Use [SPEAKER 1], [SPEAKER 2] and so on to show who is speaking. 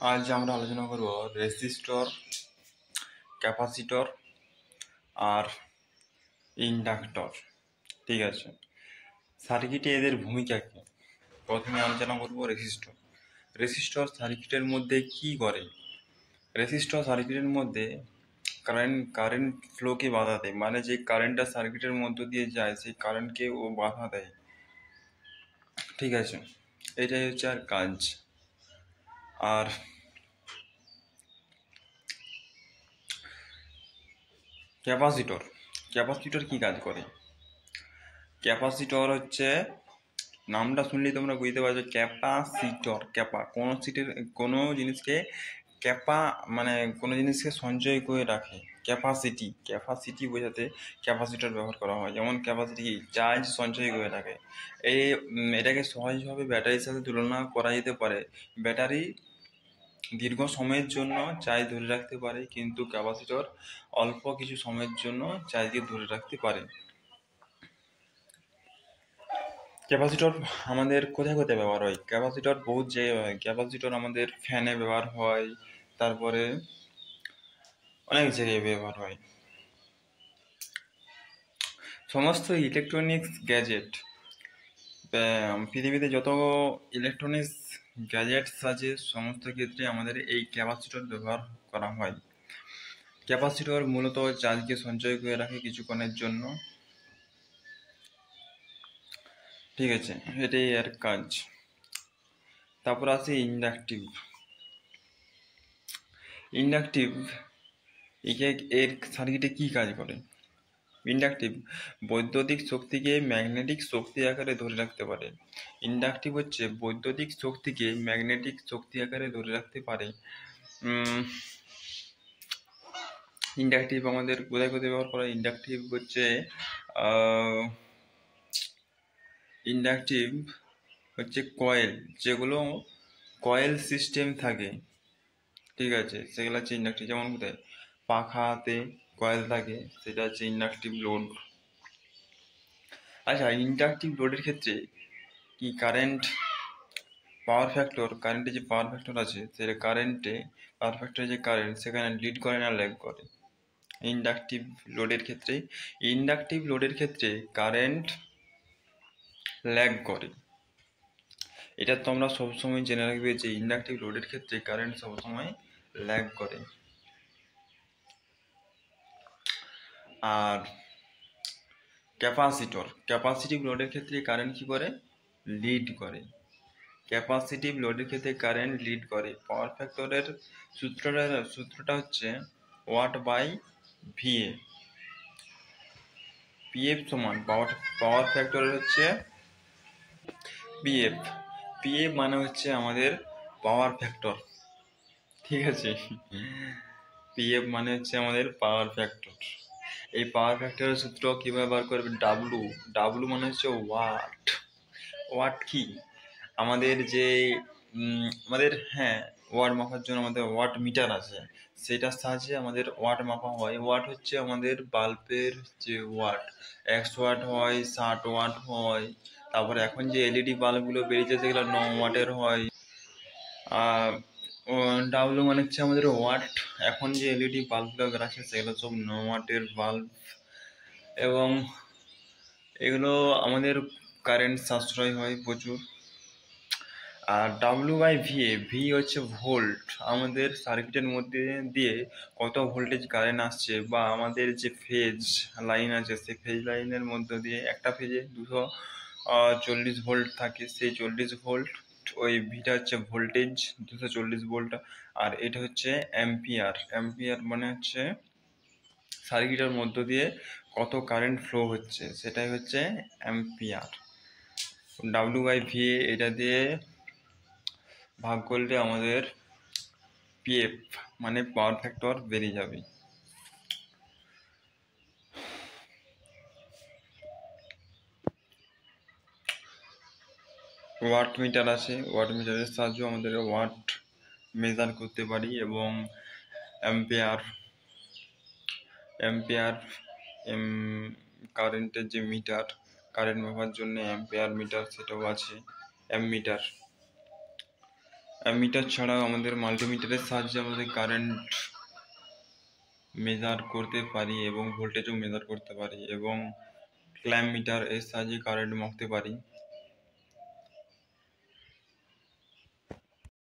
[SPEAKER 1] আজ আমরা আলোচনা করব রেজিস্টর, ক্যাপাসিটর আর ইন্ডাক্টর। ঠিক আছে, সার্কিটে এদের ভূমিকা কি? প্রথমে আলোচনা করব রেজিস্টর। রেজিস্টর সার্কিটের মধ্যে কি করে? রেজিস্টর সার্কিটের মধ্যে কারেন্ট ফ্লোকে বাধা দেয়, মানে যে কারেন্টটা সার্কিটের মধ্য দিয়ে যায় সেই কারেন্টকে ও বাধা দেয়। ঠিক আছে, এটাই হচ্ছে আর কাজ। আর ক্যাপাসিটর, ক্যাপাসিটর কি কাজ করে? ক্যাপাসিটর হচ্ছে, নামটা শুনলেই তোমরা বুঝতে পারছো, ক্যাপাসিটর। কোনো জিনিসকে ক্যাপা মানে কোনো জিনিসকে সঞ্চয় করে রাখে। ক্যাপাসিটি বোঝাতে ক্যাপাসিটর ব্যবহার করা হয়। যেমন ক্যাপাসিটি কি, চার্জ সঞ্চয় করে রাখে। এটাকে সহজভাবে ব্যাটারির সাথে তুলনা করা যেতে পারে। ব্যাটারি দীর্ঘ সময়ের জন্য চার্জ ধরে রাখতে পারে, কিন্তু ক্যাপাসিটর অল্প কিছু সময়ের জন্য চার্জকে ধরে রাখতে পারে। ক্যাপাসিটর আমাদের কোথায় কোথায় ব্যবহার হয়? ক্যাপাসিটর বহুত জায়গায় হয়। ক্যাপাসিটর আমাদের ফ্যানে ব্যবহার হয়, তারপরে অনেক জায়গায় ব্যবহার হয়। সমস্ত ইলেকট্রনিক্স গ্যাজেট, পৃথিবীতে যত ইলেকট্রনিক্স গ্যাজেটস আছে সমস্ত ক্ষেত্রে আমাদের এই ক্যাপাসিটর ব্যবহার করা হয়। ক্যাপাসিটর মূলত চার্জকে সঞ্চয় করে রাখে কিছুক্ষণের জন্য। ঠিক আছে, এটাই এর কাজ। তারপর আছে ইন্ডাকটিভ। ইন্ডাকটিভ এর সার্কিটে কি কাজ করে? ইন্ডাকটিভ বৈদ্যুতিক শক্তিকে ম্যাগনেটিক শক্তি আকারে ধরে রাখতে পারে। ইন্ডাকটিভ হচ্ছে বৈদ্যুতিক শক্তিকে ম্যাগনেটিক শক্তি আকারে ধরে রাখতে পারে। ইন্ডাকটিভ আমাদের কোথায় কোথায় ব্যবহার করা? ইন্ডাকটিভ হচ্ছে কয়েল, যেগুলো কয়েল সিস্টেম থাকে। ঠিক আছে, সেগুলো হচ্ছে ইন্ডাকটিভ। যেমন কোথায় পাখাতে কয়েল থাকে, সেটা হচ্ছে ইন্ডাকটিভ লোড। আচ্ছা, ইন্ডাকটিভ লোডের ক্ষেত্রে কি কারেন্টের যে পাওয়ার ফ্যাক্টর আছে, সেটা পাওয়ার ফ্যাক্টরে যে কারেন্ট, সেখানে লিড করে না ল্যাগ করে? ইন্ডাকটিভ লোডের ক্ষেত্রে কারেন্ট ল্যাগ করে। এটা তোমরা সবসময় জেনে রাখবে যে ইন্ডাকটিভ লোডের ক্ষেত্রে কারেন্ট সবসময় ল্যাগ করে। আর ক্যাপাসিটিভ লোডের ক্ষেত্রে কারেন্ট কি করে? লিড করে। ক্যাপাসিটিভ লোডের ক্ষেত্রে কারেন্ট লিড করে। পাওয়ার ফ্যাক্টরের সূত্রটা হচ্ছে ওয়াট বাই ভিএ। পিএফ সমান পাওয়ার ফ্যাক্টরের হচ্ছে পিএফ। পিএফ মানে হচ্ছে আমাদের পাওয়ার ফ্যাক্টর। ঠিক আছে, পিএফ মানে হচ্ছে আমাদের পাওয়ার ফ্যাক্টর। এই পাওয়ার ফ্যাক্টরের সূত্র কিভাবে বার করবে? ডাব্লু মানে হচ্ছে ওয়াট। ওয়াট কি? আমাদের যে ওয়াট মাপার জন্য আমাদের ওয়াট মিটার আছে, সেটার সাহায্যে আমাদের ওয়াট মাপা হয়। ওয়াট হচ্ছে আমাদের বাল্বের যে ওয়াট, 100 ওয়াট হয়, 60 ওয়াট হয়। তারপরে এখন যে এলইডি বাল্বগুলো বেরিয়েছে সেগুলো 9 ওয়াটের হয়। ডাব্লু মানে হচ্ছে আমাদের ওয়াট। এখন যে এলইডি বাল্বগুলো বেরাচ্ছে সেগুলো সব 9 ওয়াটের বাল্ব, এবং এগুলো আমাদের কারেন্ট সাশ্রয় হয় প্রচুর। আর ডাব্লু বাই ভি হচ্ছে ভোল্ট। আমাদের সার্কিটের মধ্যে দিয়ে কত ভোল্টেজ কারেন্ট আসছে, বা আমাদের যে ফেজ লাইন আছে, সেই ফেজ লাইনের মধ্যে দিয়ে একটা ফেজে 240 ভোল্ট থাকে। সেই 40 ভোল্ট, ওই ভিটা হচ্ছে ভোল্টেজ, 240 ভোল্ট। আর এটা হচ্ছে অ্যাম্পিয়ার। মানে হচ্ছে সার্কিটের মধ্য দিয়ে কত কারেন্ট ফ্লো হচ্ছে, সেটাই হচ্ছে অ্যাম্পিয়ার। ডাব্লু বাই ভি এটা দিয়ে ভাগ করলে আমাদের পিএফ মানে পাওয়ার ফ্যাক্টর বেরিয়ে যাবে। ওয়াট মিটার আছে, ওয়াট মিটারের সাহায্যে আমাদের ওয়াট মেজার করতে পারি। এবং অ্যাম্পিয়ার কারেন্টের যে মিটার, কারেন্ট মাপার জন্য অ্যাম্পিয়ার মিটার, সেটাও আছে। অ্যামিটার ছাড়াও আমাদের মাল্টিমিটারের সাহায্যে আমাদের কারেন্ট মেজার করতে পারি এবং ভোল্টেজও মেজার করতে পারি, এবং ক্ল্যাম্প মিটার এর সাহায্যে কারেন্ট মাপতে পারি।